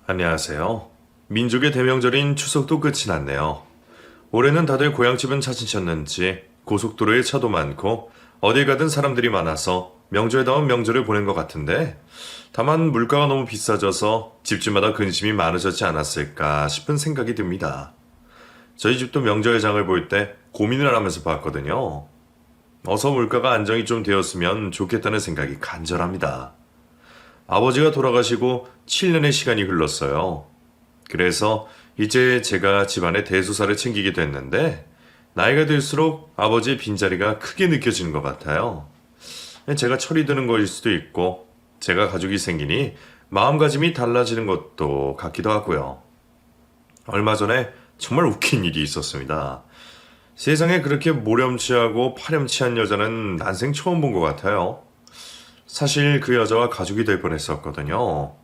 안녕하세요. 민족의 대명절인 추석도 끝이 났네요. 올해는 다들 고향집은 찾으셨는지 고속도로에 차도 많고 어딜 가든 사람들이 많아서 명절다운 명절을 보낸 것 같은데 다만 물가가 너무 비싸져서 집집마다 근심이 많으셨지 않았을까 싶은 생각이 듭니다. 저희 집도 명절 장을 볼 때 고민을 하면서 봤거든요. 어서 물가가 안정이 좀 되었으면 좋겠다는 생각이 간절합니다. 아버지가 돌아가시고 7년의 시간이 흘렀어요. 그래서 이제 제가 집안의 대소사를 챙기게 됐는데 나이가 들수록 아버지의 빈자리가 크게 느껴지는 것 같아요. 제가 철이 드는 것일 수도 있고 제가 가족이 생기니 마음가짐이 달라지는 것도 같기도 하고요. 얼마 전에 정말 웃긴 일이 있었습니다. 세상에 그렇게 모렴치하고 파렴치한 여자는 난생 처음 본 것 같아요. 사실 그 여자와 가족이 될 뻔했었거든요.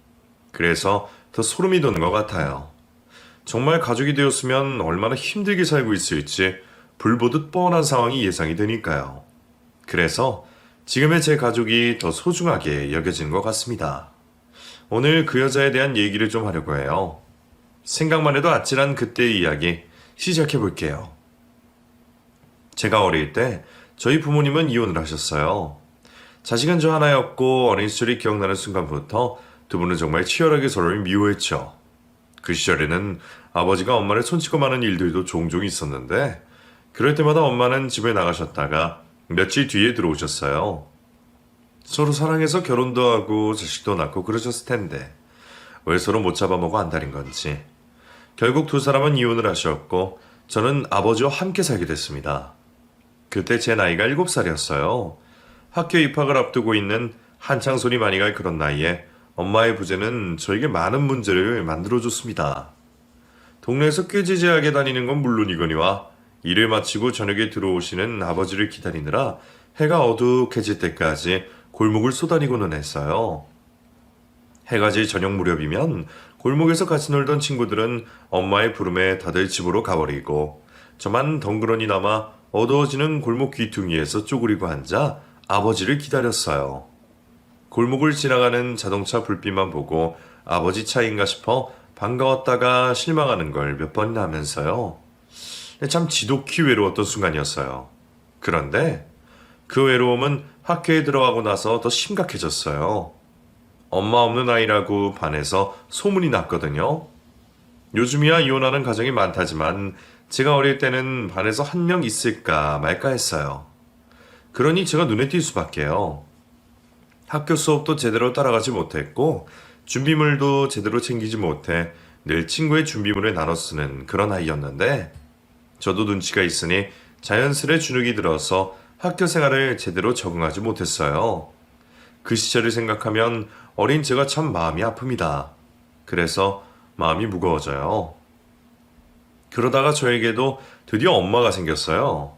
그래서 더 소름이 돋는 것 같아요. 정말 가족이 되었으면 얼마나 힘들게 살고 있을지 불보듯 뻔한 상황이 예상이 되니까요. 그래서 지금의 제 가족이 더 소중하게 여겨지는 것 같습니다. 오늘 그 여자에 대한 얘기를 좀 하려고 해요. 생각만 해도 아찔한 그때의 이야기 시작해 볼게요. 제가 어릴 때 저희 부모님은 이혼을 하셨어요. 자식은 저 하나였고 어린 시절이 기억나는 순간부터 두 분은 정말 치열하게 서로를 미워했죠. 그 시절에는 아버지가 엄마를 손치고 마는 일들도 종종 있었는데 그럴 때마다 엄마는 집에 나가셨다가 며칠 뒤에 들어오셨어요. 서로 사랑해서 결혼도 하고 자식도 낳고 그러셨을 텐데 왜 서로 못 잡아먹어 안달인 건지. 결국 두 사람은 이혼을 하셨고 저는 아버지와 함께 살게 됐습니다. 그때 제 나이가 7살이었어요. 학교 입학을 앞두고 있는 한창 손이 많이 갈 그런 나이에 엄마의 부재는 저에게 많은 문제를 만들어줬습니다. 동네에서 꾀지지하게 다니는 건 물론이거니와 일을 마치고 저녁에 들어오시는 아버지를 기다리느라 해가 어둑해질 때까지 골목을 쏘다니고는 했어요. 해가 질 저녁 무렵이면 골목에서 같이 놀던 친구들은 엄마의 부름에 다들 집으로 가버리고 저만 덩그러니 남아 어두워지는 골목 귀퉁이에서 쪼그리고 앉아 아버지를 기다렸어요. 골목을 지나가는 자동차 불빛만 보고 아버지 차인가 싶어 반가웠다가 실망하는 걸 몇 번이나 하면서요. 참 지독히 외로웠던 순간이었어요. 그런데 그 외로움은 학교에 들어가고 나서 더 심각해졌어요. 엄마 없는 아이라고 반에서 소문이 났거든요. 요즘이야 이혼하는 가정이 많다지만 제가 어릴 때는 반에서 한 명 있을까 말까 했어요. 그러니 제가 눈에 띌 수밖에요. 학교 수업도 제대로 따라가지 못했고 준비물도 제대로 챙기지 못해 늘 친구의 준비물을 나눠 쓰는 그런 아이였는데 저도 눈치가 있으니 자연스레 주눅이 들어서 학교 생활을 제대로 적응하지 못했어요. 그 시절을 생각하면 어린 제가 참 마음이 아픕니다. 그래서 마음이 무거워져요. 그러다가 저에게도 드디어 엄마가 생겼어요.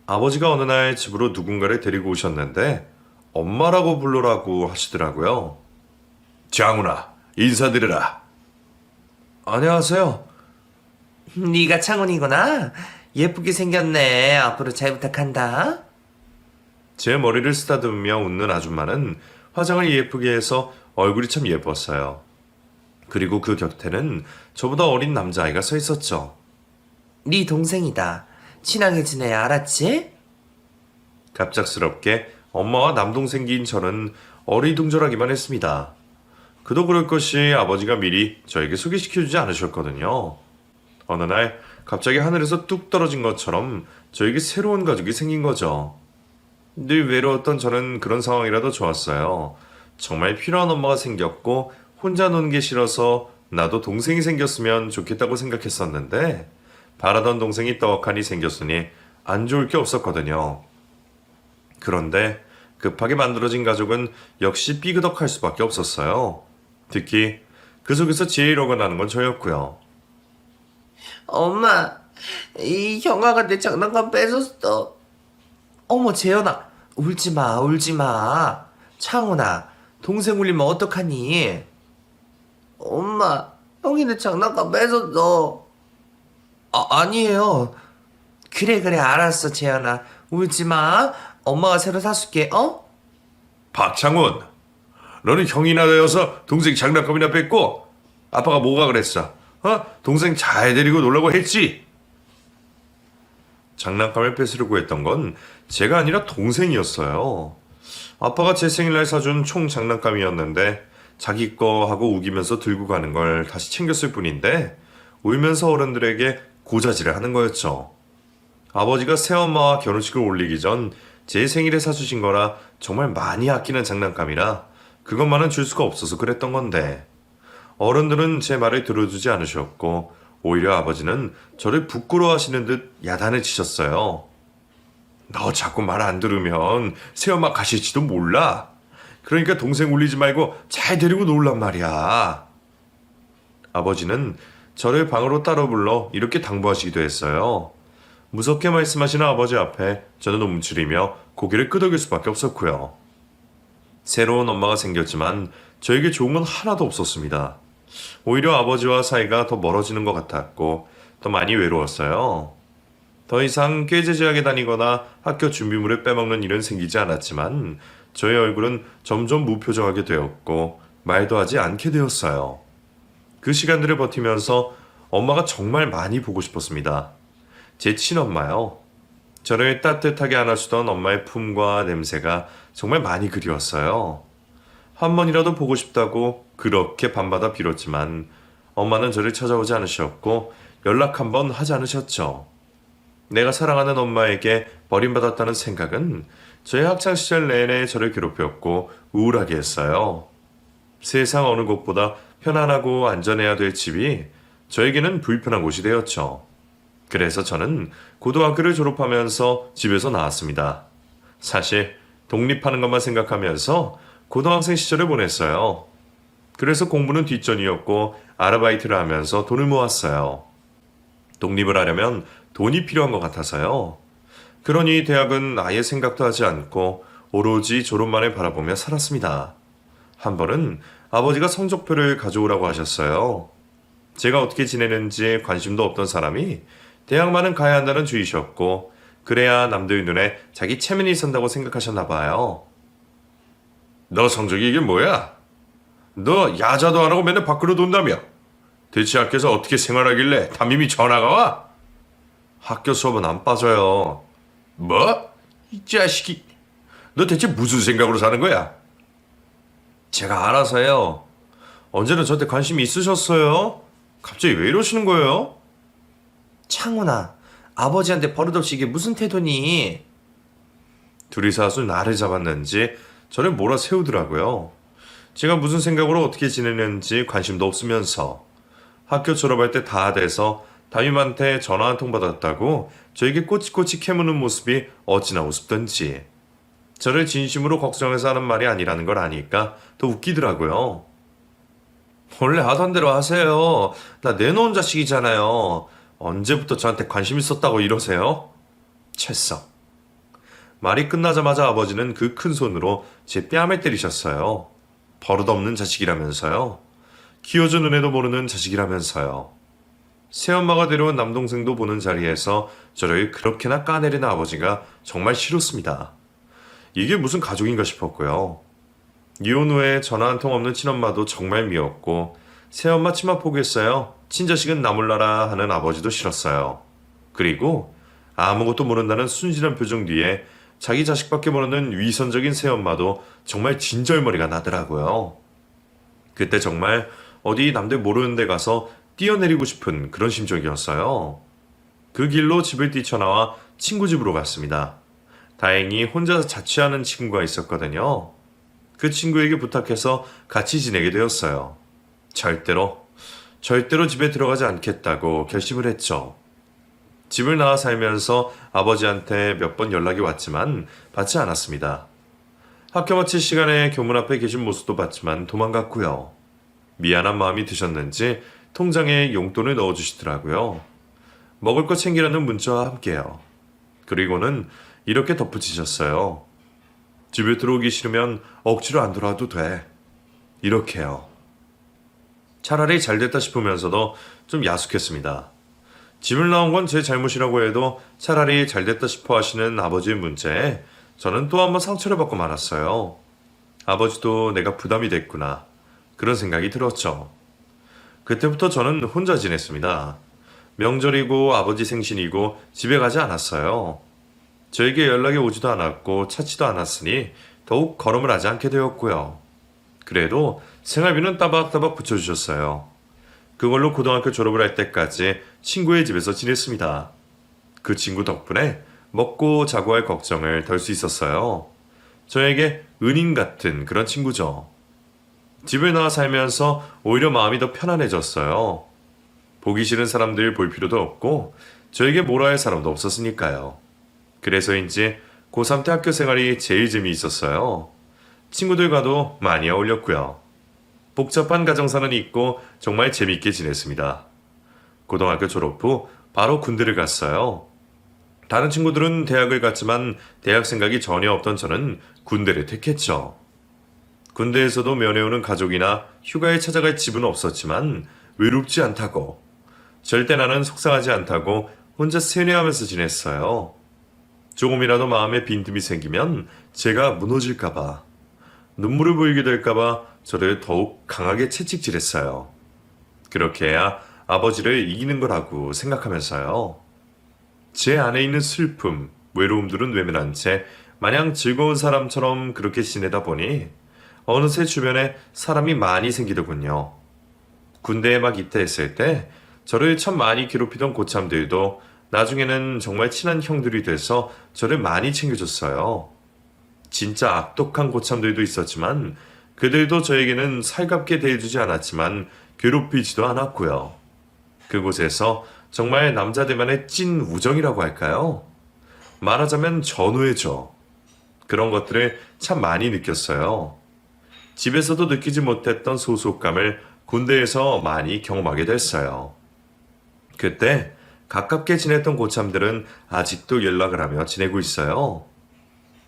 아버지가 어느 날 집으로 누군가를 데리고 오셨는데 엄마라고 부르라고 하시더라고요. 장훈아, 인사드려라. 안녕하세요. 네가 창훈이구나. 예쁘게 생겼네. 앞으로 잘 부탁한다. 제 머리를 쓰다듬으며 웃는 아줌마는 화장을 예쁘게 해서 얼굴이 참 예뻤어요. 그리고 그 곁에는 저보다 어린 남자아이가 서 있었죠. 네 동생이다. 친하게 지내야 알았지? 갑작스럽게 엄마와 남동생인 저는 어리둥절하기만 했습니다. 그도 그럴 것이 아버지가 미리 저에게 소개시켜주지 않으셨거든요. 어느 날 갑자기 하늘에서 뚝 떨어진 것처럼 저에게 새로운 가족이 생긴 거죠. 늘 외로웠던 저는 그런 상황이라도 좋았어요. 정말 필요한 엄마가 생겼고 혼자 노는 게 싫어서 나도 동생이 생겼으면 좋겠다고 생각했었는데 바라던 동생이 떡하니 생겼으니 안 좋을 게 없었거든요. 그런데 급하게 만들어진 가족은 역시 삐그덕할 수밖에 없었어요. 특히 그 속에서 제일 어긋나는 건 저였고요. 엄마, 이 형아가 내 장난감 뺏었어. 어머, 재현아. 울지 마, 울지 마. 창훈아, 동생 울리면 어떡하니? 엄마, 형이 내 장난감 뺏었어. 아니에요. 그래, 그래, 알았어, 재현아. 울지 마. 엄마가 새로 사줄게, 어? 박창훈, 너는 형이나 되어서 동생 장난감이나 뺏고 아빠가 뭐가 그랬어? 동생 잘 데리고 놀라고 했지? 장난감을 뺏으려고 했던 건 제가 아니라 동생이었어요. 아빠가 제 생일날 사준 총 장난감이었는데 자기 거 하고 우기면서 들고 가는 걸 다시 챙겼을 뿐인데 울면서 어른들에게 고자질을 하는 거였죠. 아버지가 새엄마와 결혼식을 올리기 전 제 생일에 사주신 거라 정말 많이 아끼는 장난감이라 그것만은 줄 수가 없어서 그랬던 건데 어른들은 제 말을 들어주지 않으셨고 오히려 아버지는 저를 부끄러워하시는 듯 야단을 치셨어요. 너 자꾸 말 안 들으면 새엄마 가실지도 몰라. 그러니까 동생 울리지 말고 잘 데리고 놀란 말이야. 아버지는 저를 방으로 따로 불러 이렇게 당부하시기도 했어요. 무섭게 말씀하시는 아버지 앞에 저는 움츠리며 고개를 끄덕일 수밖에 없었고요. 새로운 엄마가 생겼지만 저에게 좋은 건 하나도 없었습니다. 오히려 아버지와 사이가 더 멀어지는 것 같았고 더 많이 외로웠어요. 더 이상 꾀죄죄하게 다니거나 학교 준비물을 빼먹는 일은 생기지 않았지만 저의 얼굴은 점점 무표정하게 되었고 말도 하지 않게 되었어요. 그 시간들을 버티면서 엄마가 정말 많이 보고 싶었습니다. 제 친엄마요. 저를 따뜻하게 안아주던 엄마의 품과 냄새가 정말 많이 그리웠어요. 한 번이라도 보고 싶다고 그렇게 밤마다 빌었지만 엄마는 저를 찾아오지 않으셨고 연락 한 번 하지 않으셨죠. 내가 사랑하는 엄마에게 버림받았다는 생각은 저의 학창시절 내내 저를 괴롭혔고 우울하게 했어요. 세상 어느 곳보다 편안하고 안전해야 될 집이 저에게는 불편한 곳이 되었죠. 그래서 저는 고등학교를 졸업하면서 집에서 나왔습니다. 사실 독립하는 것만 생각하면서 고등학생 시절을 보냈어요. 그래서 공부는 뒷전이었고 아르바이트를 하면서 돈을 모았어요. 독립을 하려면 돈이 필요한 것 같아서요. 그러니 대학은 아예 생각도 하지 않고 오로지 졸업만을 바라보며 살았습니다. 한 번은 아버지가 성적표를 가져오라고 하셨어요. 제가 어떻게 지내는지 관심도 없던 사람이 대학만은 가야 한다는 주의셨고 그래야 남들 눈에 자기 체면이 선다고 생각하셨나 봐요. 너 성적이 이게 뭐야? 너 야자도 안 하고 맨날 밖으로 돈다며? 대체 학교에서 어떻게 생활하길래 담임이 전화가 와? 학교 수업은 안 빠져요. 뭐? 이 자식이. 너 대체 무슨 생각으로 사는 거야? 제가 알아서요. 언제는 저한테 관심이 있으셨어요? 갑자기 왜 이러시는 거예요? 창훈아, 아버지한테 버릇없이 이게 무슨 태도니? 둘이서 아주 나를 잡았는지 저를 몰아세우더라고요. 제가 무슨 생각으로 어떻게 지내는지 관심도 없으면서 학교 졸업할 때 다 돼서 담임한테 전화 한 통 받았다고 저에게 꼬치꼬치 캐무는 모습이 어찌나 우습던지 저를 진심으로 걱정해서 하는 말이 아니라는 걸 아니까 더 웃기더라고요. 원래 하던 대로 하세요. 나 내놓은 자식이잖아요. 언제부터 저한테 관심 있었다고 이러세요? 채썩. 말이 끝나자마자 아버지는 그 큰 손으로 제 뺨을 때리셨어요. 버릇없는 자식이라면서요. 키워준 은혜도 모르는 자식이라면서요. 새엄마가 데려온 남동생도 보는 자리에서 저를 그렇게나 까내리는 아버지가 정말 싫었습니다. 이게 무슨 가족인가 싶었고요. 이혼 후에 전화 한 통 없는 친엄마도 정말 미웠고 새엄마 치마 포기했어요. 친자식은 나 몰라라 하는 아버지도 싫었어요. 그리고 아무것도 모른다는 순진한 표정 뒤에 자기 자식밖에 모르는 위선적인 새엄마도 정말 진절머리가 나더라고요. 그때 정말 어디 남들 모르는 데 가서 뛰어내리고 싶은 그런 심정이었어요. 그 길로 집을 뛰쳐나와 친구 집으로 갔습니다. 다행히 혼자 자취하는 친구가 있었거든요. 그 친구에게 부탁해서 같이 지내게 되었어요. 절대로 집에 들어가지 않겠다고 결심을 했죠. 집을 나와 살면서 아버지한테 몇 번 연락이 왔지만 받지 않았습니다. 학교 마칠 시간에 교문 앞에 계신 모습도 봤지만 도망갔고요. 미안한 마음이 드셨는지 통장에 용돈을 넣어주시더라고요. 먹을 거 챙기라는 문자와 함께요. 그리고는 이렇게 덧붙이셨어요. 집에 들어오기 싫으면 억지로 안 들어와도 돼. 이렇게요. 차라리 잘됐다 싶으면서도 좀 야속했습니다. 집을 나온 건 제 잘못이라고 해도 차라리 잘됐다 싶어 하시는 아버지의 문자에 저는 또 한 번 상처를 받고 말았어요. 아버지도 내가 부담이 됐구나. 그런 생각이 들었죠. 그때부터 저는 혼자 지냈습니다. 명절이고 아버지 생신이고 집에 가지 않았어요. 저에게 연락이 오지도 않았고 찾지도 않았으니 더욱 걸음을 하지 않게 되었고요. 그래도 생활비는 따박따박 붙여주셨어요. 그걸로 고등학교 졸업을 할 때까지 친구의 집에서 지냈습니다. 그 친구 덕분에 먹고 자고 할 걱정을 덜 수 있었어요. 저에게 은인 같은 그런 친구죠. 집을 나와 살면서 오히려 마음이 더 편안해졌어요. 보기 싫은 사람들 볼 필요도 없고 저에게 뭐라 할 사람도 없었으니까요. 그래서인지 고3 때 학교 생활이 제일 재미있었어요. 친구들과도 많이 어울렸고요. 복잡한 가정사는 있고 정말 재밌게 지냈습니다. 고등학교 졸업 후 바로 군대를 갔어요. 다른 친구들은 대학을 갔지만 대학 생각이 전혀 없던 저는 군대를 택했죠. 군대에서도 면회오는 가족이나 휴가에 찾아갈 집은 없었지만 외롭지 않다고, 절대 나는 속상하지 않다고 혼자 세뇌하면서 지냈어요. 조금이라도 마음에 빈틈이 생기면 제가 무너질까봐, 눈물을 보이게 될까봐 저를 더욱 강하게 채찍질했어요. 그렇게 해야 아버지를 이기는 거라고 생각하면서요. 제 안에 있는 슬픔, 외로움들은 외면한 채 마냥 즐거운 사람처럼 그렇게 지내다 보니 어느새 주변에 사람이 많이 생기더군요. 군대에 막 입대했을 때 저를 참 많이 괴롭히던 고참들도 나중에는 정말 친한 형들이 돼서 저를 많이 챙겨줬어요. 진짜 악독한 고참들도 있었지만 그들도 저에게는 살갑게 대해주지 않았지만 괴롭히지도 않았고요. 그곳에서 정말 남자들만의 찐 우정이라고 할까요? 말하자면 전우애죠. 그런 것들을 참 많이 느꼈어요. 집에서도 느끼지 못했던 소속감을 군대에서 많이 경험하게 됐어요. 그때 가깝게 지냈던 고참들은 아직도 연락을 하며 지내고 있어요.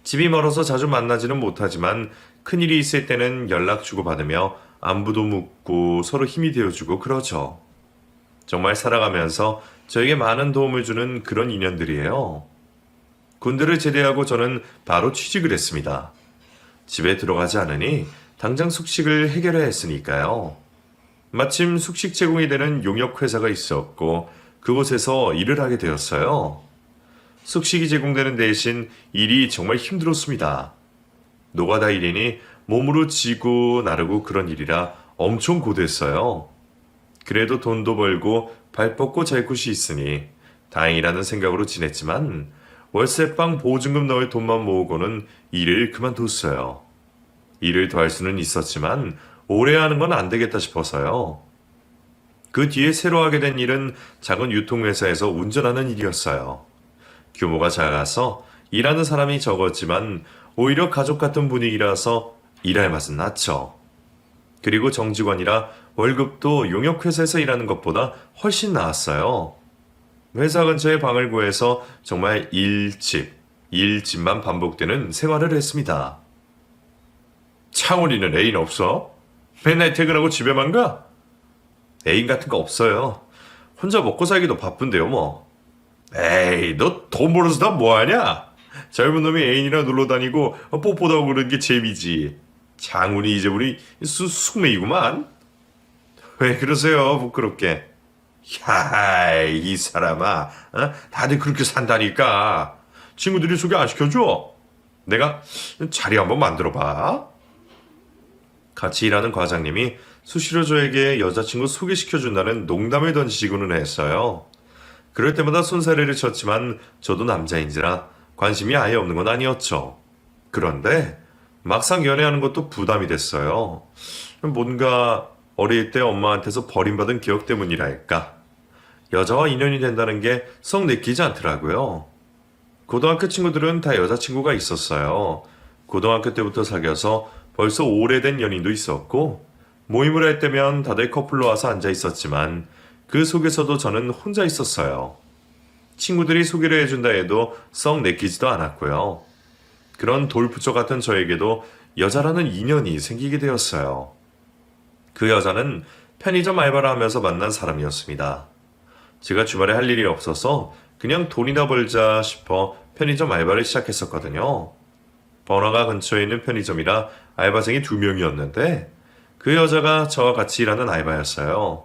집이 멀어서 자주 만나지는 못하지만 큰일이 있을 때는 연락 주고받으며 안부도 묻고 서로 힘이 되어주고 그러죠. 정말 살아가면서 저에게 많은 도움을 주는 그런 인연들이에요. 군대를 제대하고 저는 바로 취직을 했습니다. 집에 들어가지 않으니 당장 숙식을 해결해야 했으니까요. 마침 숙식 제공이 되는 용역회사가 있었고 그곳에서 일을 하게 되었어요. 숙식이 제공되는 대신 일이 정말 힘들었습니다. 노가다 일이니 몸으로 지고 나르고 그런 일이라 엄청 고됐어요. 그래도 돈도 벌고 발 뻗고 잘 곳이 있으니 다행이라는 생각으로 지냈지만 월세방 보증금 넣을 돈만 모으고는 일을 그만뒀어요. 일을 더 할 수는 있었지만 오래 하는 건 안 되겠다 싶어서요. 그 뒤에 새로 하게 된 일은 작은 유통회사에서 운전하는 일이었어요. 규모가 작아서 일하는 사람이 적었지만 오히려 가족 같은 분위기라서 일할 맛은 났죠. 그리고 정직원이라 월급도 용역회사에서 일하는 것보다 훨씬 나았어요. 회사 근처에 방을 구해서 정말 일집만 반복되는 생활을 했습니다. 창훈이는 애인 없어? 맨날 퇴근하고 집에만 가? 애인 같은 거 없어요. 혼자 먹고 살기도 바쁜데요 뭐. 에이, 너 돈 벌어서 다 뭐하냐? 젊은 놈이 애인이랑 놀러 다니고 뽀뽀도 하고 그러는 게 재미지. 장훈이 이제 우리 숙매이구만. 왜 그러세요 부끄럽게. 야, 이 사람아, 다들 그렇게 산다니까. 친구들이 소개 안 시켜줘? 내가 자리 한번 만들어봐. 같이 일하는 과장님이 수시로 저에게 여자친구 소개시켜준다는 농담을 던지시고는 했어요. 그럴 때마다 손사래를 쳤지만 저도 남자인지라 관심이 아예 없는 건 아니었죠. 그런데 막상 연애하는 것도 부담이 됐어요. 뭔가 어릴 때 엄마한테서 버림받은 기억 때문이랄까. 여자와 인연이 된다는 게 썩 내키지 않더라고요. 고등학교 친구들은 다 여자친구가 있었어요. 고등학교 때부터 사귀어서 벌써 오래된 연인도 있었고 모임을 할 때면 다들 커플로 와서 앉아 있었지만 그 속에서도 저는 혼자 있었어요. 친구들이 소개를 해준다 해도 썩 내키지도 않았고요. 그런 돌부처 같은 저에게도 여자라는 인연이 생기게 되었어요. 그 여자는 편의점 알바를 하면서 만난 사람이었습니다. 제가 주말에 할 일이 없어서 그냥 돈이나 벌자 싶어 편의점 알바를 시작했었거든요. 번화가 근처에 있는 편의점이라 알바생이 2명이었는데 그 여자가 저와 같이 일하는 알바였어요.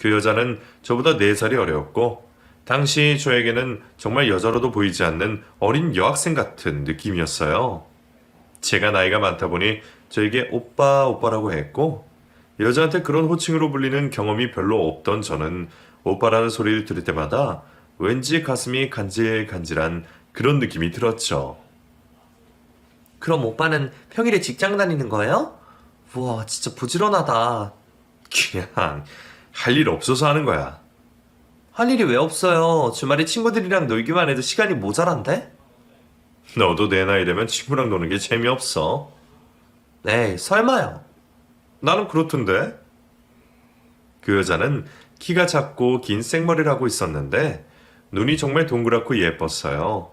그 여자는 저보다 4살이 어렸고 당시 저에게는 정말 여자로도 보이지 않는 어린 여학생 같은 느낌이었어요. 제가 나이가 많다 보니 저에게 오빠 오빠라고 했고 여자한테 그런 호칭으로 불리는 경험이 별로 없던 저는 오빠라는 소리를 들을 때마다 왠지 가슴이 간질간질한 그런 느낌이 들었죠. 그럼 오빠는 평일에 직장 다니는 거예요? 우와, 진짜 부지런하다. 그냥 할 일 없어서 하는 거야. 할 일이 왜 없어요? 주말에 친구들이랑 놀기만 해도 시간이 모자란데? 너도 내 나이 되면 친구랑 노는 게 재미없어. 네, 설마요. 나는 그렇던데. 그 여자는 키가 작고 긴 생머리를 하고 있었는데 눈이 정말 동그랗고 예뻤어요.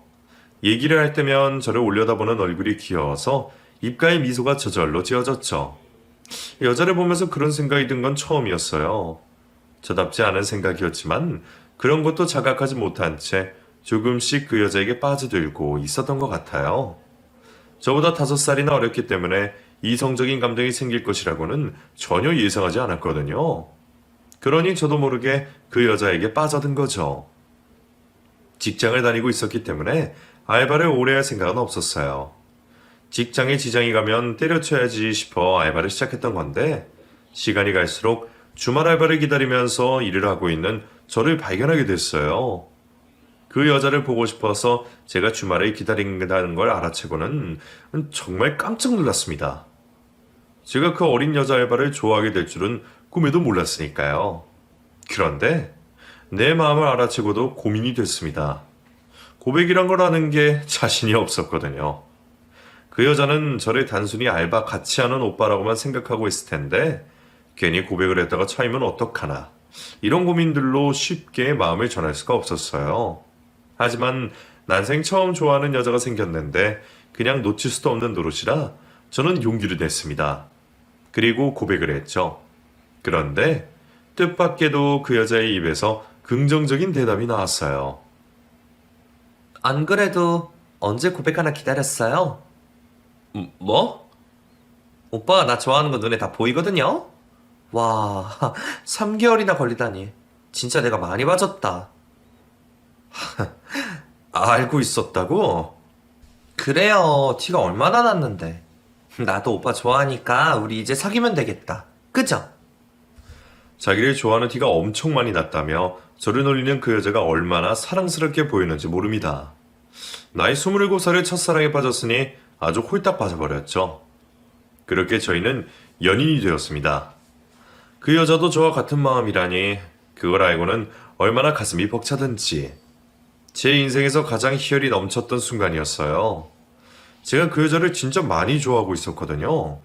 얘기를 할 때면 저를 올려다보는 얼굴이 귀여워서 입가에 미소가 저절로 지어졌죠. 여자를 보면서 그런 생각이 든 건 처음이었어요. 저답지 않은 생각이었지만 그런 것도 자각하지 못한 채 조금씩 그 여자에게 빠져들고 있었던 것 같아요. 저보다 5살이나 어렸기 때문에 이성적인 감정이 생길 것이라고는 전혀 예상하지 않았거든요. 그러니 저도 모르게 그 여자에게 빠져든 거죠. 직장을 다니고 있었기 때문에 알바를 오래 할 생각은 없었어요. 직장에 지장이 가면 때려쳐야지 싶어 알바를 시작했던 건데 시간이 갈수록 주말 알바를 기다리면서 일을 하고 있는 저를 발견하게 됐어요. 그 여자를 보고 싶어서 제가 주말에 기다린다는 걸 알아채고는 정말 깜짝 놀랐습니다. 제가 그 어린 여자 알바를 좋아하게 될 줄은 꿈에도 몰랐으니까요. 그런데 내 마음을 알아채고도 고민이 됐습니다. 고백이란 걸 하는 게 자신이 없었거든요. 그 여자는 저를 단순히 알바 같이 하는 오빠라고만 생각하고 있을 텐데 괜히 고백을 했다가 차이면 어떡하나 이런 고민들로 쉽게 마음을 전할 수가 없었어요. 하지만 난생 처음 좋아하는 여자가 생겼는데 그냥 놓칠 수도 없는 노릇이라 저는 용기를 냈습니다. 그리고 고백을 했죠. 그런데 뜻밖에도 그 여자의 입에서 긍정적인 대답이 나왔어요. 안 그래도 언제 고백하나 기다렸어요? 뭐? 오빠가 나 좋아하는 거 눈에 다 보이거든요? 와, 3개월이나 걸리다니. 진짜 내가 많이 빠졌다. 알고 있었다고? 그래요. 티가 얼마나 났는데. 나도 오빠 좋아하니까 우리 이제 사귀면 되겠다. 그죠? 자기를 좋아하는 티가 엄청 많이 났다며 저를 놀리는 그 여자가 얼마나 사랑스럽게 보이는지 모릅니다. 나이 27살의 첫사랑에 빠졌으니 아주 홀딱 빠져버렸죠. 그렇게 저희는 연인이 되었습니다. 그 여자도 저와 같은 마음이라니 그걸 알고는 얼마나 가슴이 벅차던지. 제 인생에서 가장 희열이 넘쳤던 순간이었어요. 제가 그 여자를 진짜 많이 좋아하고 있었거든요.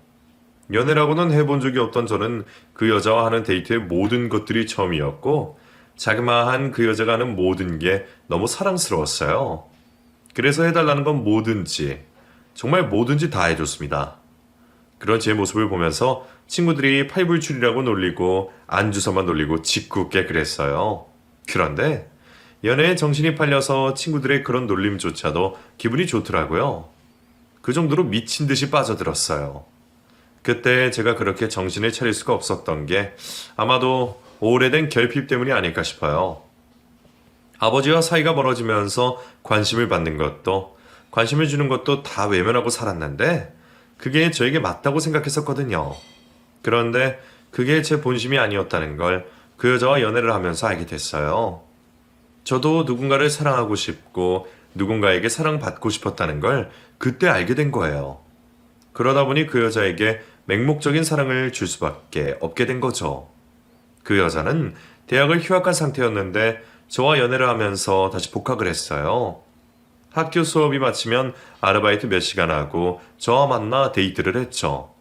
연애라고는 해본 적이 없던 저는 그 여자와 하는 데이트의 모든 것들이 처음이었고 자그마한 그 여자가 하는 모든 게 너무 사랑스러웠어요. 그래서 해달라는 건 뭐든지 정말 뭐든지 다 해줬습니다. 그런 제 모습을 보면서 친구들이 팔불출이라고 놀리고 안주서만 놀리고 짓궂게 그랬어요. 그런데 연애에 정신이 팔려서 친구들의 그런 놀림조차도 기분이 좋더라고요. 그 정도로 미친 듯이 빠져들었어요. 그때 제가 그렇게 정신을 차릴 수가 없었던 게 아마도 오래된 결핍 때문이 아닐까 싶어요. 아버지와 사이가 멀어지면서 관심을 받는 것도 관심을 주는 것도 다 외면하고 살았는데 그게 저에게 맞다고 생각했었거든요. 그런데 그게 제 본심이 아니었다는 걸 그 여자와 연애를 하면서 알게 됐어요. 저도 누군가를 사랑하고 싶고 누군가에게 사랑받고 싶었다는 걸 그때 알게 된 거예요. 그러다 보니 그 여자에게 맹목적인 사랑을 줄 수밖에 없게 된 거죠. 그 여자는 대학을 휴학한 상태였는데 저와 연애를 하면서 다시 복학을 했어요. 학교 수업이 마치면 아르바이트 몇 시간 하고 저와 만나 데이트를 했죠.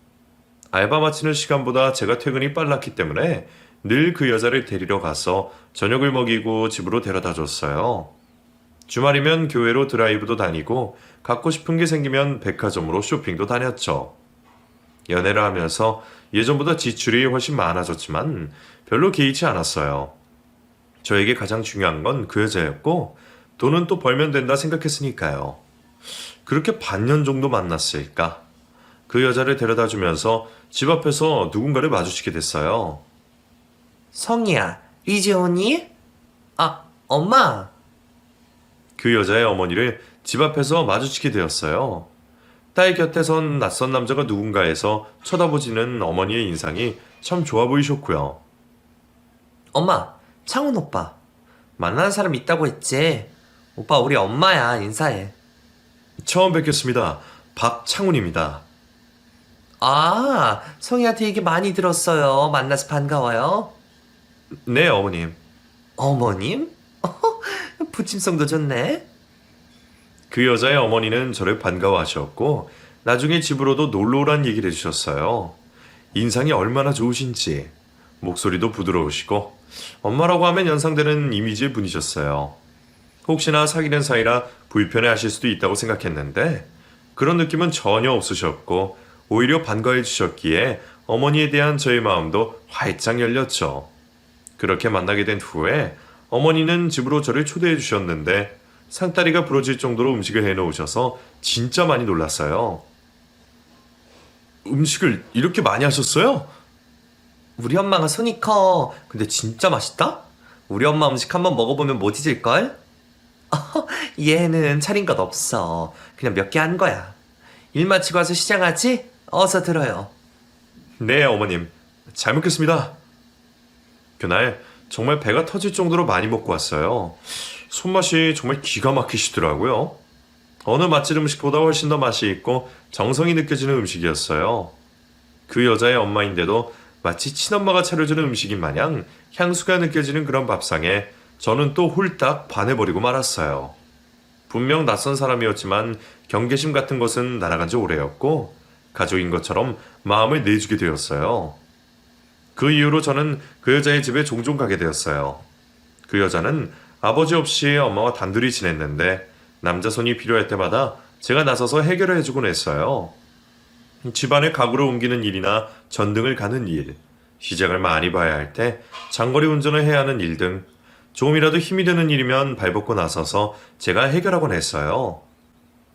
알바 마치는 시간보다 제가 퇴근이 빨랐기 때문에 늘 그 여자를 데리러 가서 저녁을 먹이고 집으로 데려다 줬어요. 주말이면 교회로 드라이브도 다니고 갖고 싶은 게 생기면 백화점으로 쇼핑도 다녔죠. 연애를 하면서 예전보다 지출이 훨씬 많아졌지만 별로 개의치 않았어요. 저에게 가장 중요한 건 그 여자였고 돈은 또 벌면 된다 생각했으니까요. 그렇게 반년 정도 만났을까? 그 여자를 데려다 주면서 집 앞에서 누군가를 마주치게 됐어요. 성희야, 이재원이? 아, 엄마. 그 여자의 어머니를 집 앞에서 마주치게 되었어요. 딸 곁에선 낯선 남자가 누군가 해서 쳐다보지는 어머니의 인상이 참 좋아 보이셨고요. 엄마, 창훈 오빠. 만나는 사람 있다고 했지? 오빠, 우리 엄마야. 인사해. 처음 뵙겠습니다. 박창훈입니다. 아, 성희한테 얘기 많이 들었어요. 만나서 반가워요. 네, 어머님. 어머님? 부침성도 좋네. 그 여자의 어머니는 저를 반가워하셨고 나중에 집으로도 놀러 오란 얘기를 해주셨어요. 인상이 얼마나 좋으신지 목소리도 부드러우시고 엄마라고 하면 연상되는 이미지의 분이셨어요. 혹시나 사귀는 사이라 불편해하실 수도 있다고 생각했는데 그런 느낌은 전혀 없으셨고 오히려 반가워해 주셨기에 어머니에 대한 저의 마음도 활짝 열렸죠. 그렇게 만나게 된 후에 어머니는 집으로 저를 초대해 주셨는데 상다리가 부러질 정도로 음식을 해놓으셔서 진짜 많이 놀랐어요. 음식을 이렇게 많이 하셨어요? 우리 엄마가 손이 커. 근데 진짜 맛있다? 우리 엄마 음식 한번 먹어보면 못 잊을걸? 얘는 차린 것 없어. 그냥 몇 개 한 거야. 일 마치고 와서 시장하지? 어서 들어요. 네, 어머님. 잘 먹겠습니다. 그날 정말 배가 터질 정도로 많이 먹고 왔어요. 손맛이 정말 기가 막히시더라고요. 어느 맛집 음식보다 훨씬 더 맛이 있고 정성이 느껴지는 음식이었어요. 그 여자의 엄마인데도 마치 친엄마가 차려주는 음식인 마냥 향수가 느껴지는 그런 밥상에 저는 또 홀딱 반해버리고 말았어요. 분명 낯선 사람이었지만 경계심 같은 것은 날아간 지 오래였고 가족인 것처럼 마음을 내주게 되었어요. 그 이후로 저는 그 여자의 집에 종종 가게 되었어요. 그 여자는 아버지 없이 엄마와 단둘이 지냈는데 남자 손이 필요할 때마다 제가 나서서 해결을 해주곤 했어요. 집안을 가구를 옮기는 일이나 전등을 가는 일, 시장을 많이 봐야 할 때 장거리 운전을 해야 하는 일 등 조금이라도 힘이 되는 일이면 발벗고 나서서 제가 해결하곤 했어요.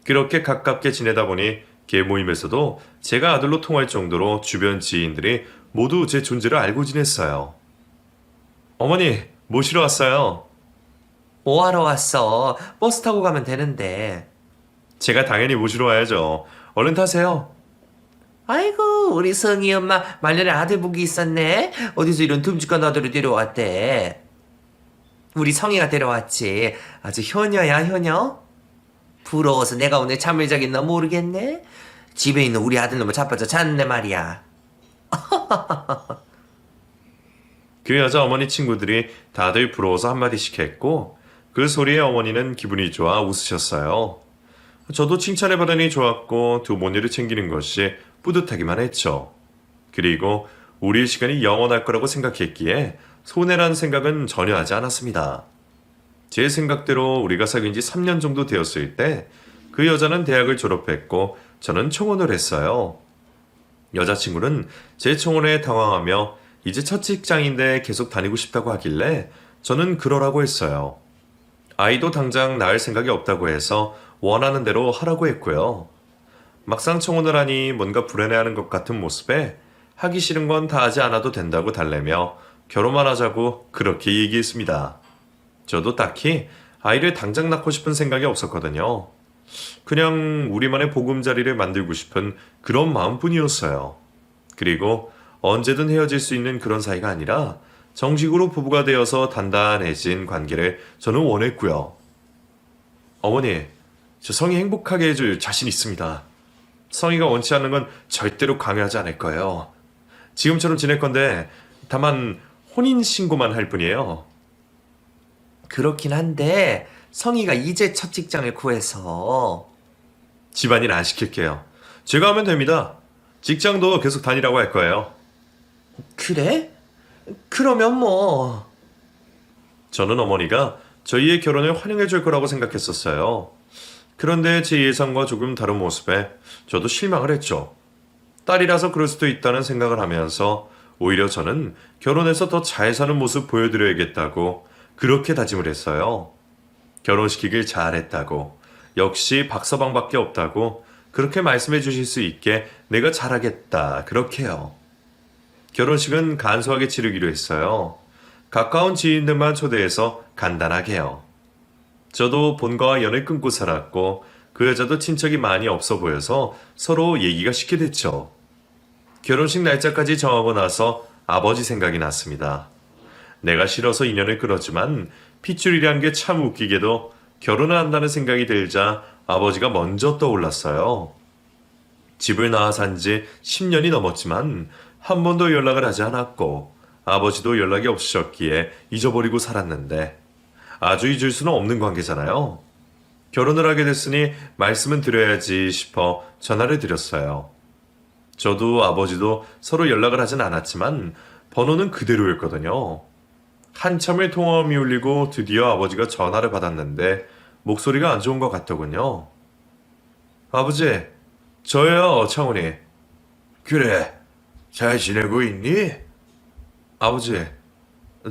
그렇게 가깝게 지내다 보니 개 모임에서도 제가 아들로 통할 정도로 주변 지인들이 모두 제 존재를 알고 지냈어요. 어머니, 모시러 왔어요. 뭐하러 왔어? 버스 타고 가면 되는데. 제가 당연히 모시러 와야죠. 얼른 타세요. 아이고, 우리 성희 엄마 말년에 아들 복이 있었네. 어디서 이런 듬직한 아들을 데려왔대. 우리 성희가 데려왔지. 아주 효녀야, 효녀. 부러워서 내가 오늘 잠을 자겠나 모르겠네. 집에 있는 우리 아들 너무 자빠져 잤네 말이야. 그 여자 어머니 친구들이 다들 부러워서 한마디씩 했고 그 소리에 어머니는 기분이 좋아 웃으셨어요. 저도 칭찬을 받으니 좋았고 두 모녀를 챙기는 것이 뿌듯하기만 했죠. 그리고 우리의 시간이 영원할 거라고 생각했기에 손해란 생각은 전혀 하지 않았습니다. 제 생각대로 우리가 사귄 지 3년 정도 되었을 때 그 여자는 대학을 졸업했고 저는 청혼을 했어요. 여자친구는 제 청혼에 당황하며 이제 첫 직장인데 계속 다니고 싶다고 하길래 저는 그러라고 했어요. 아이도 당장 낳을 생각이 없다고 해서 원하는 대로 하라고 했고요. 막상 청혼을 하니 뭔가 불안해하는 것 같은 모습에 하기 싫은 건 다 하지 않아도 된다고 달래며 결혼만 하자고 그렇게 얘기했습니다. 저도 딱히 아이를 당장 낳고 싶은 생각이 없었거든요. 그냥 우리만의 보금자리를 만들고 싶은 그런 마음뿐이었어요. 그리고 언제든 헤어질 수 있는 그런 사이가 아니라 정식으로 부부가 되어서 단단해진 관계를 저는 원했고요. 어머니, 저 성희 행복하게 해줄 자신 있습니다. 성희가 원치 않는 건 절대로 강요하지 않을 거예요. 지금처럼 지낼 건데 다만 혼인신고만 할 뿐이에요. 그렇긴 한데 성희가 이제 첫 직장을 구해서. 집안일 안 시킬게요. 제가 하면 됩니다. 직장도 계속 다니라고 할 거예요. 그래? 그러면 뭐. 저는 어머니가 저희의 결혼을 환영해 줄 거라고 생각했었어요. 그런데 제 예상과 조금 다른 모습에 저도 실망을 했죠. 딸이라서 그럴 수도 있다는 생각을 하면서 오히려 저는 결혼해서 더 잘 사는 모습 보여드려야겠다고 그렇게 다짐을 했어요. 결혼시키길 잘했다고, 역시 박서방밖에 없다고 그렇게 말씀해 주실 수 있게 내가 잘하겠다 그렇게요. 결혼식은 간소하게 치르기로 했어요. 가까운 지인들만 초대해서 간단하게요. 저도 본가와 연을 끊고 살았고 그 여자도 친척이 많이 없어 보여서 서로 얘기가 쉽게 됐죠. 결혼식 날짜까지 정하고 나서 아버지 생각이 났습니다. 내가 싫어서 인연을 끊었지만 핏줄이란 게 참 웃기게도 결혼을 한다는 생각이 들자 아버지가 먼저 떠올랐어요. 집을 나와 산 지 10년이 넘었지만 한 번도 연락을 하지 않았고 아버지도 연락이 없으셨기에 잊어버리고 살았는데 아주 잊을 수는 없는 관계잖아요. 결혼을 하게 됐으니 말씀은 드려야지 싶어 전화를 드렸어요. 저도 아버지도 서로 연락을 하진 않았지만 번호는 그대로였거든요. 한참을 통화음이 울리고 드디어 아버지가 전화를 받았는데 목소리가 안 좋은 것 같더군요. 아버지, 저예요, 창훈이. 그래, 잘 지내고 있니? 아버지,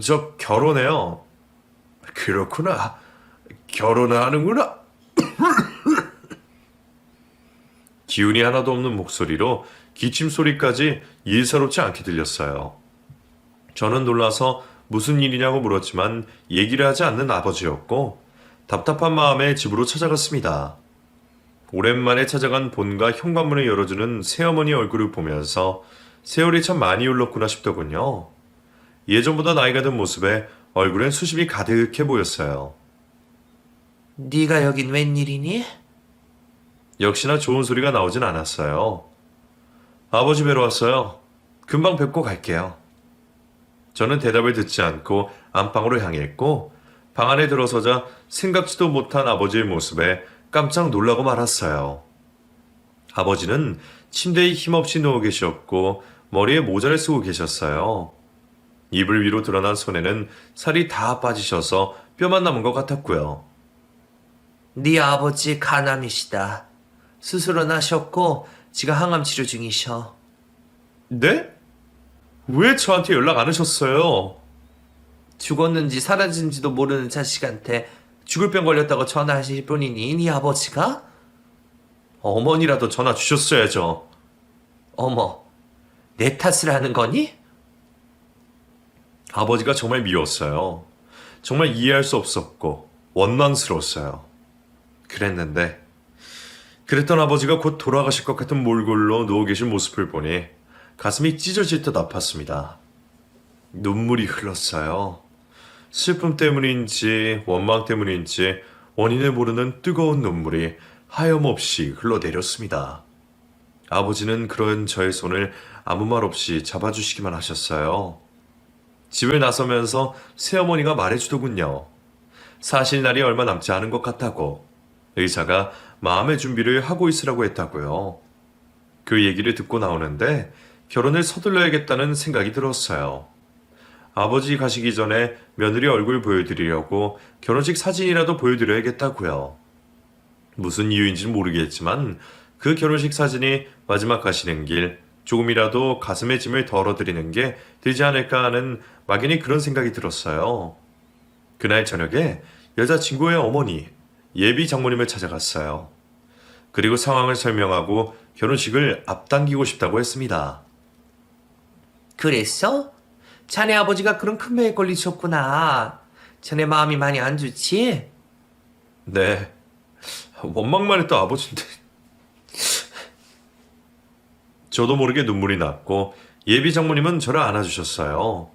저 결혼해요. 그렇구나. 결혼을 하는구나. 기운이 하나도 없는 목소리로 기침 소리까지 예사롭지 않게 들렸어요. 저는 놀라서 무슨 일이냐고 물었지만 얘기를 하지 않는 아버지였고 답답한 마음에 집으로 찾아갔습니다. 오랜만에 찾아간 본가 현관문을 열어주는 새어머니 얼굴을 보면서 세월이 참 많이 흘렀구나 싶더군요. 예전보다 나이가 든 모습에 얼굴엔 수심이 가득해 보였어요. 네가 여긴 웬일이니? 역시나 좋은 소리가 나오진 않았어요. 아버지 뵈러 왔어요. 금방 뵙고 갈게요. 저는 대답을 듣지 않고 안방으로 향했고 방 안에 들어서자 생각지도 못한 아버지의 모습에 깜짝 놀라고 말았어요. 아버지는 침대에 힘없이 누워 계셨고 머리에 모자를 쓰고 계셨어요. 이불 위로 드러난 손에는 살이 다 빠지셔서 뼈만 남은 것 같았고요. 네 아버지 간암이시다. 수술은 하셨고 지가 항암 치료 중이셔. 네? 왜 저한테 연락 안 하셨어요? 죽었는지 사라진지도 모르는 자식한테 죽을 병 걸렸다고 전화하실 뿐이니 네 아버지가? 어머니라도 전화 주셨어야죠. 어머, 내 탓을 하는 거니? 아버지가 정말 미웠어요. 정말 이해할 수 없었고 원망스러웠어요. 그랬던 아버지가 곧 돌아가실 것 같은 몰골로 누워 계신 모습을 보니 가슴이 찢어질 듯 아팠습니다. 눈물이 흘렀어요. 슬픔 때문인지 원망 때문인지 원인을 모르는 뜨거운 눈물이 하염없이 흘러내렸습니다. 아버지는 그런 저의 손을 아무 말 없이 잡아주시기만 하셨어요. 집을 나서면서 새어머니가 말해주더군요. 사실 날이 얼마 남지 않은 것 같다고. 의사가 마음의 준비를 하고 있으라고 했다고요. 그 얘기를 듣고 나오는데 결혼을 서둘러야겠다는 생각이 들었어요. 아버지 가시기 전에 며느리 얼굴 보여드리려고 결혼식 사진이라도 보여드려야겠다고요. 무슨 이유인지는 모르겠지만 그 결혼식 사진이 마지막 가시는 길 조금이라도 가슴의 짐을 덜어드리는 게 되지 않을까 하는 막연히 그런 생각이 들었어요. 그날 저녁에 여자친구의 어머니 예비 장모님을 찾아갔어요. 그리고 상황을 설명하고 결혼식을 앞당기고 싶다고 했습니다. 그랬어? 자네 아버지가 그런 큰 병에 걸리셨구나. 자네 마음이 많이 안 좋지? 네, 원망만 했던 아버지인데. 저도 모르게 눈물이 났고 예비 장모님은 저를 안아주셨어요.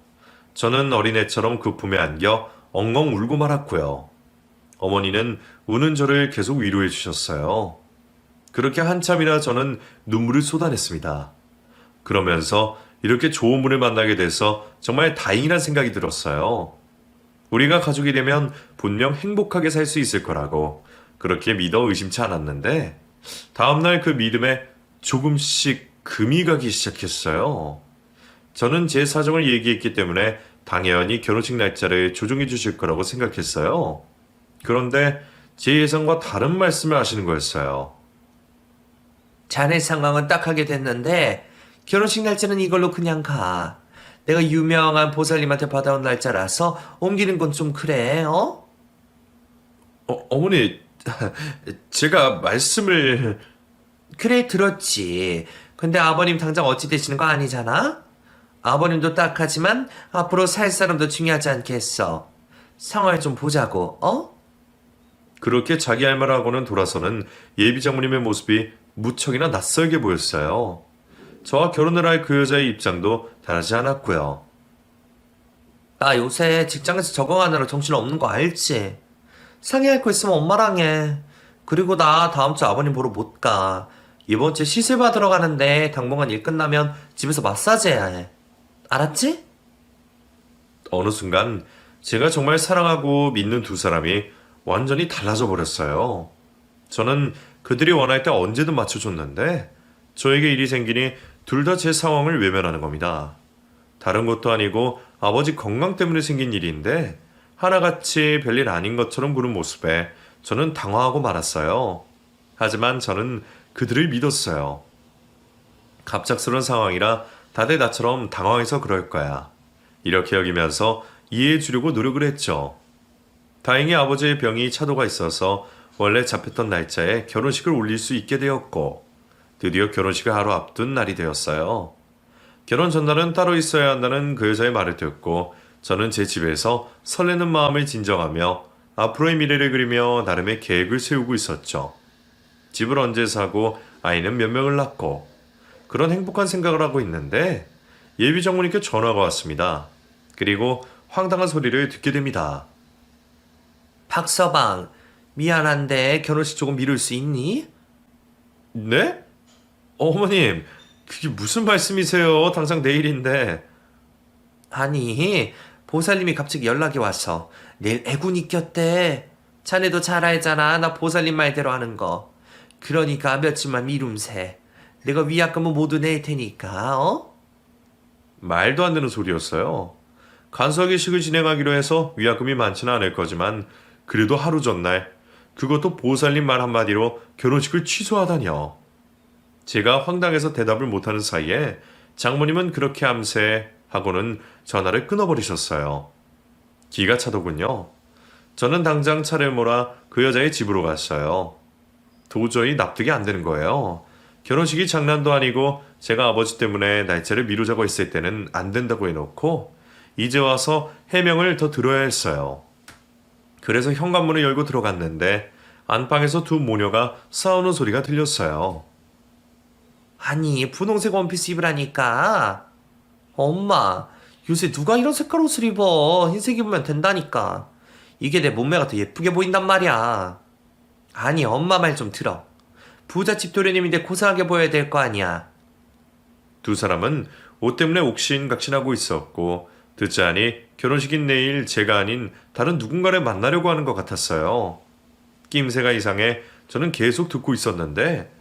저는 어린애처럼 그 품에 안겨 엉엉 울고 말았고요. 어머니는 우는 저를 계속 위로해 주셨어요. 그렇게 한참이나 저는 눈물을 쏟아냈습니다. 그러면서 이렇게 좋은 분을 만나게 돼서 정말 다행이란 생각이 들었어요. 우리가 가족이 되면 분명 행복하게 살 수 있을 거라고 그렇게 믿어 의심치 않았는데 다음날 그 믿음에 조금씩 금이 가기 시작했어요. 저는 제 사정을 얘기했기 때문에 당연히 결혼식 날짜를 조정해 주실 거라고 생각했어요. 그런데 제 예상과 다른 말씀을 하시는 거였어요. 자네 상황은 딱하게 됐는데 결혼식 날짜는 이걸로 그냥 가. 내가 유명한 보살님한테 받아온 날짜라서 옮기는 건 좀 그래, 어? 어머니, 제가 말씀을... 그래, 들었지. 근데 아버님 당장 어찌 되시는 거 아니잖아? 아버님도 딱하지만 앞으로 살 사람도 중요하지 않겠어. 상황을 좀 보자고, 어? 그렇게 자기 할 말을 하고는 돌아서는 예비 장모님의 모습이 무척이나 낯설게 보였어요. 저와 결혼을 할 그 여자의 입장도 다르지 않았고요. 나 요새 직장에서 적응하느라 정신 없는 거 알지? 상의할 거 있으면 엄마랑 해. 그리고 나 다음 주 아버님 보러 못 가. 이번 주에 시술 받으러 가는데 당분간 일 끝나면 집에서 마사지 해야 해. 알았지? 어느 순간 제가 정말 사랑하고 믿는 두 사람이 완전히 달라져 버렸어요. 저는 그들이 원할 때 언제든 맞춰줬는데 저에게 일이 생기니 둘 다 제 상황을 외면하는 겁니다. 다른 것도 아니고 아버지 건강 때문에 생긴 일인데 하나같이 별일 아닌 것처럼 구는 모습에 저는 당황하고 말았어요. 하지만 저는 그들을 믿었어요. 갑작스러운 상황이라 다들 나처럼 당황해서 그럴 거야. 이렇게 여기면서 이해해 주려고 노력을 했죠. 다행히 아버지의 병이 차도가 있어서 원래 잡혔던 날짜에 결혼식을 올릴 수 있게 되었고 드디어 결혼식을 하루 앞둔 날이 되었어요. 결혼 전날은 따로 있어야 한다는 그 여자의 말을 듣고 저는 제 집에서 설레는 마음을 진정하며 앞으로의 미래를 그리며 나름의 계획을 세우고 있었죠. 집을 언제 사고 아이는 몇 명을 낳고 그런 행복한 생각을 하고 있는데 예비 장모님께 전화가 왔습니다. 그리고 황당한 소리를 듣게 됩니다. 박서방, 미안한데 결혼식 조금 미룰 수 있니? 네? 어머님, 그게 무슨 말씀이세요? 당장 내일인데. 아니, 보살님이 갑자기 연락이 와서 내일 애군이 꼈대. 자네도 잘 알잖아. 나 보살님 말대로 하는 거. 그러니까 며칠만 미룸세. 내가 위약금은 모두 낼 테니까, 어? 말도 안 되는 소리였어요. 간소하게식을 진행하기로 해서 위약금이 많지는 않을 거지만 그래도 하루 전날 그것도 보살님 말 한마디로 결혼식을 취소하다니요. 제가 황당해서 대답을 못하는 사이에 장모님은 그렇게 암세 하고는 전화를 끊어버리셨어요. 기가 차더군요. 저는 당장 차를 몰아 그 여자의 집으로 갔어요. 도저히 납득이 안 되는 거예요. 결혼식이 장난도 아니고 제가 아버지 때문에 날짜를 미루자고 했을 때는 안 된다고 해놓고 이제 와서 해명을 더 들어야 했어요. 그래서 현관문을 열고 들어갔는데 안방에서 두 모녀가 싸우는 소리가 들렸어요. 아니, 분홍색 원피스 입으라니까. 엄마, 요새 누가 이런 색깔 옷을 입어? 흰색 입으면 된다니까. 이게 내 몸매가 더 예쁘게 보인단 말이야. 아니, 엄마 말 좀 들어. 부잣집 도련님인데 고상하게 보여야 될 거 아니야. 두 사람은 옷 때문에 옥신각신하고 있었고 듣자하니 결혼식인 내일 제가 아닌 다른 누군가를 만나려고 하는 것 같았어요. 낌새가 이상해 저는 계속 듣고 있었는데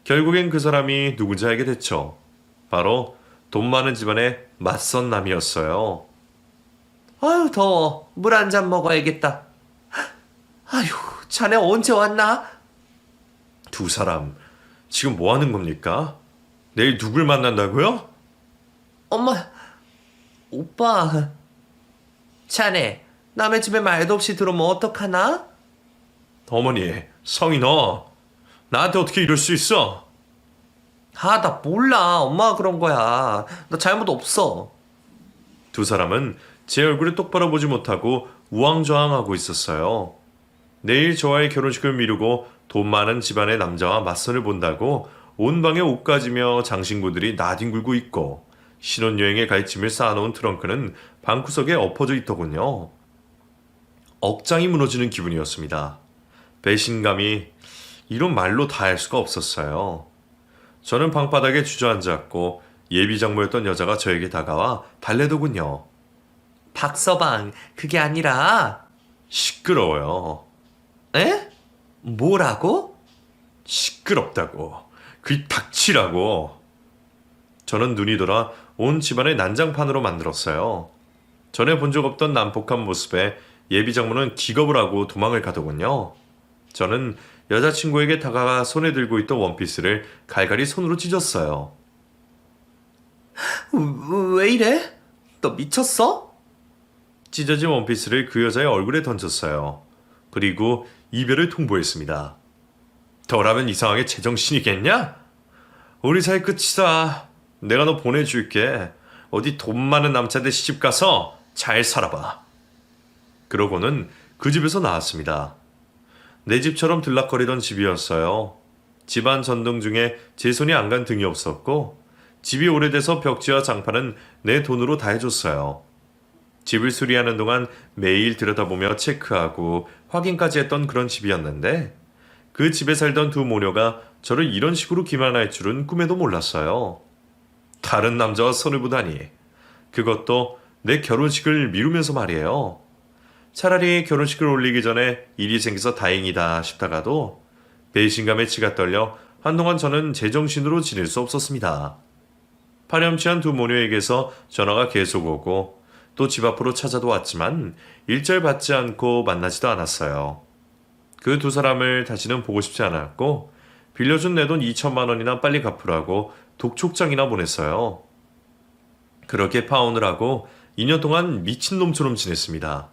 결국엔 그 사람이 누군지 알게 됐죠. 바로 돈 많은 집안의 맞선 남이었어요. 아유, 더워. 물 한 잔 먹어야겠다. 아유, 자네 언제 왔나? 두 사람 지금 뭐 하는 겁니까? 내일 누굴 만난다고요? 엄마, 오빠. 자네, 남의 집에 말도 없이 들어오면 어떡하나? 어머니, 성이 너 나한테 어떻게 이럴 수 있어? 아, 나 몰라. 엄마가 그런 거야. 나 잘못 없어. 두 사람은 제 얼굴을 똑바로 보지 못하고 우왕좌왕하고 있었어요. 내일 저와의 결혼식을 미루고 돈 많은 집안의 남자와 맞선을 본다고 온 방에 옷가지며 장신구들이 나뒹굴고 있고 신혼여행에 갈 짐을 쌓아놓은 트렁크는 방구석에 엎어져 있더군요. 억장이 무너지는 기분이었습니다. 배신감이 이런 말로 다 할 수가 없었어요. 저는 방바닥에 주저앉았고 예비장모였던 여자가 저에게 다가와 달래더군요. 박서방, 그게 아니라. 시끄러워요. 에? 뭐라고? 시끄럽다고. 그 닥치라고. 저는 눈이 돌아 온 집안을 난장판으로 만들었어요. 전에 본 적 없던 난폭한 모습에 예비장모는 기겁을 하고 도망을 가더군요. 저는 여자친구에게 다가가 손에 들고 있던 원피스를 갈갈이 손으로 찢었어요. 왜 이래? 너 미쳤어? 찢어진 원피스를 그 여자의 얼굴에 던졌어요. 그리고 이별을 통보했습니다. 더라면 이상하게 제정신이겠냐? 우리 사이 끝이다. 내가 너 보내줄게. 어디 돈 많은 남자한테 시집 가서 잘 살아봐. 그러고는 그 집에서 나왔습니다. 내 집처럼 들락거리던 집이었어요. 집안 전등 중에 제 손이 안 간 등이 없었고 집이 오래돼서 벽지와 장판은 내 돈으로 다 해줬어요. 집을 수리하는 동안 매일 들여다보며 체크하고 확인까지 했던 그런 집이었는데 그 집에 살던 두 모녀가 저를 이런 식으로 기만할 줄은 꿈에도 몰랐어요. 다른 남자와 선을 보다니. 그것도 내 결혼식을 미루면서 말이에요. 차라리 결혼식을 올리기 전에 일이 생겨서 다행이다 싶다가도 배신감에 치가 떨려 한동안 저는 제정신으로 지낼 수 없었습니다. 파렴치한 두 모녀에게서 전화가 계속 오고 또 집 앞으로 찾아도 왔지만 일절 받지 않고 만나지도 않았어요. 그 두 사람을 다시는 보고 싶지 않았고 빌려준 내 돈 2천만 원이나 빨리 갚으라고 독촉장이나 보냈어요. 그렇게 파혼을 하고 2년 동안 미친놈처럼 지냈습니다.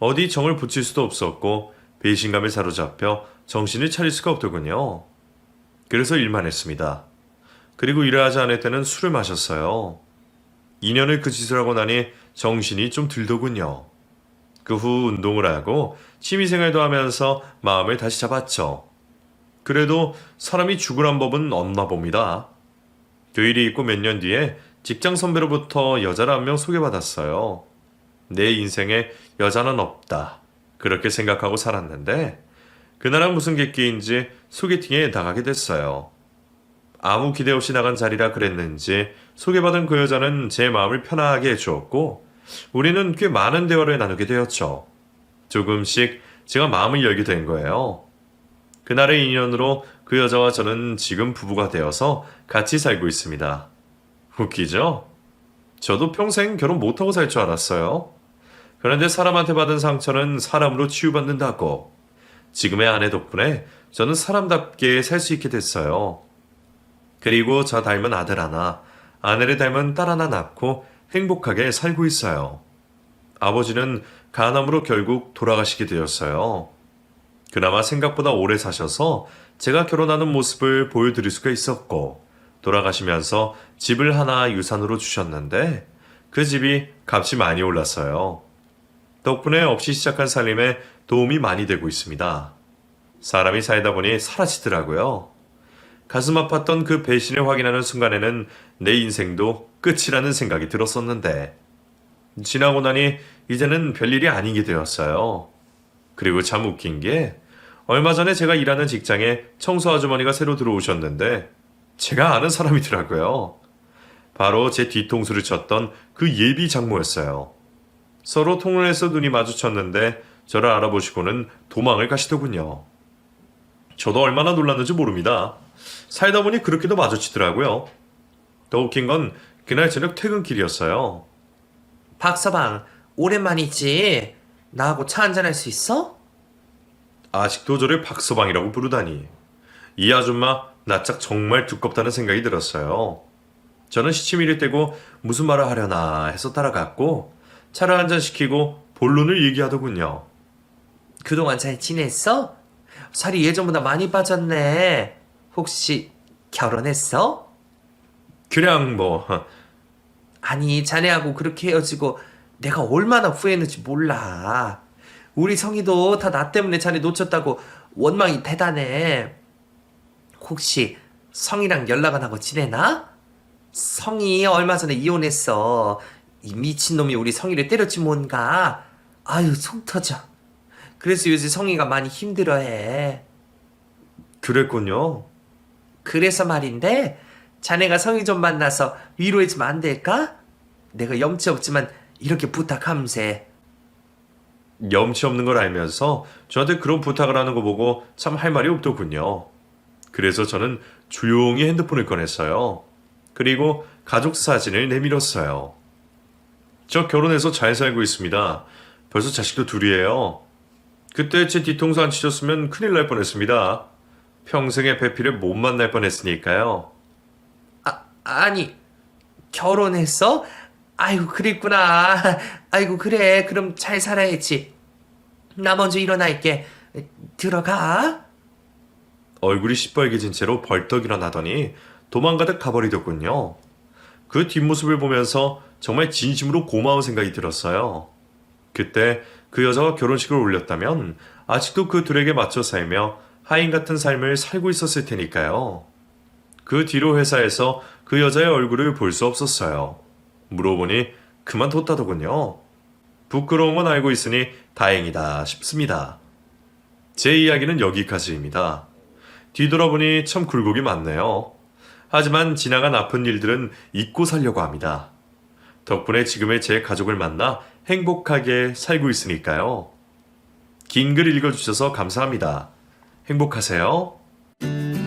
어디 정을 붙일 수도 없었고 배신감에 사로잡혀 정신을 차릴 수가 없더군요. 그래서 일만 했습니다. 그리고 일을 하지 않을 때는 술을 마셨어요. 2년을 그 짓을 하고 나니 정신이 좀 들더군요. 그 후 운동을 하고 취미생활도 하면서 마음을 다시 잡았죠. 그래도 사람이 죽으란 법은 없나 봅니다. 그 일이 있고 몇 년 뒤에 직장 선배로부터 여자를 한 명 소개받았어요. 내 인생에 여자는 없다. 그렇게 생각하고 살았는데 그날은 무슨 계기인지 소개팅에 나가게 됐어요. 아무 기대 없이 나간 자리라 그랬는지 소개받은 그 여자는 제 마음을 편하게 해주었고 우리는 꽤 많은 대화를 나누게 되었죠. 조금씩 제가 마음을 열게 된 거예요. 그날의 인연으로 그 여자와 저는 지금 부부가 되어서 같이 살고 있습니다. 웃기죠? 저도 평생 결혼 못하고 살 줄 알았어요. 그런데 사람한테 받은 상처는 사람으로 치유받는다고. 지금의 아내 덕분에 저는 사람답게 살 수 있게 됐어요. 그리고 저 닮은 아들 하나, 아내를 닮은 딸 하나 낳고 행복하게 살고 있어요. 아버지는 간암으로 결국 돌아가시게 되었어요. 그나마 생각보다 오래 사셔서 제가 결혼하는 모습을 보여드릴 수가 있었고 돌아가시면서 집을 하나 유산으로 주셨는데 그 집이 값이 많이 올랐어요. 덕분에 없이 시작한 살림에 도움이 많이 되고 있습니다. 사람이 살다 보니 사라지더라고요. 가슴 아팠던 그 배신을 확인하는 순간에는 내 인생도 끝이라는 생각이 들었었는데 지나고 나니 이제는 별일이 아니게 되었어요. 그리고 참 웃긴 게 얼마 전에 제가 일하는 직장에 청소 아주머니가 새로 들어오셨는데 제가 아는 사람이더라고요. 바로 제 뒤통수를 쳤던 그 예비 장모였어요. 서로 통로에서 눈이 마주쳤는데 저를 알아보시고는 도망을 가시더군요. 저도 얼마나 놀랐는지 모릅니다. 살다 보니 그렇게도 마주치더라고요. 더 웃긴 건 그날 저녁 퇴근길이었어요. 박서방, 오랜만이지? 나하고 차 한잔 할 수 있어? 아직도 저를 박서방이라고 부르다니. 이 아줌마 낯짝 정말 두껍다는 생각이 들었어요. 저는 시치미를 떼고 무슨 말을 하려나 해서 따라갔고 차를 한잔 시키고 본론을 얘기하더군요. 그동안 잘 지냈어? 살이 예전보다 많이 빠졌네. 혹시 결혼했어? 그냥 뭐 아니, 자네하고 그렇게 헤어지고 내가 얼마나 후회했는지 몰라. 우리 성희도 다 나 때문에 자네 놓쳤다고 원망이 대단해. 혹시 성희랑 연락 안 하고 지내나? 성희 얼마 전에 이혼했어. 이 미친놈이 우리 성희를 때렸지 뭔가. 아유, 속 터져. 그래서 요새 성희가 많이 힘들어해. 그랬군요. 그래서 말인데 자네가 성희 좀 만나서 위로해주면 안 될까? 내가 염치 없지만 이렇게 부탁함세. 염치 없는 걸 알면서 저한테 그런 부탁을 하는 거 보고 참 할 말이 없더군요. 그래서 저는 조용히 핸드폰을 꺼냈어요. 그리고 가족 사진을 내밀었어요. 저 결혼해서 잘 살고 있습니다. 벌써 자식도 둘이에요. 그때 제 뒤통수 안 치셨으면 큰일 날 뻔했습니다. 평생의 배필을 못 만날 뻔했으니까요. 아니, 결혼했어? 아이고, 그랬구나. 아이고, 그래. 그럼 잘 살아야지. 나 먼저 일어날게. 들어가. 얼굴이 시뻘개진 채로 벌떡 일어나더니 도망가듯 가버리더군요. 그 뒷모습을 보면서 정말 진심으로 고마운 생각이 들었어요. 그때 그 여자가 결혼식을 올렸다면 아직도 그 둘에게 맞춰 살며 하인 같은 삶을 살고 있었을 테니까요. 그 뒤로 회사에서 그 여자의 얼굴을 볼 수 없었어요. 물어보니 그만뒀다더군요. 부끄러운 건 알고 있으니 다행이다 싶습니다. 제 이야기는 여기까지입니다. 뒤돌아보니 참 굴곡이 많네요. 하지만 지나간 아픈 일들은 잊고 살려고 합니다. 덕분에 지금의 제 가족을 만나 행복하게 살고 있으니까요. 긴 글 읽어주셔서 감사합니다. 행복하세요.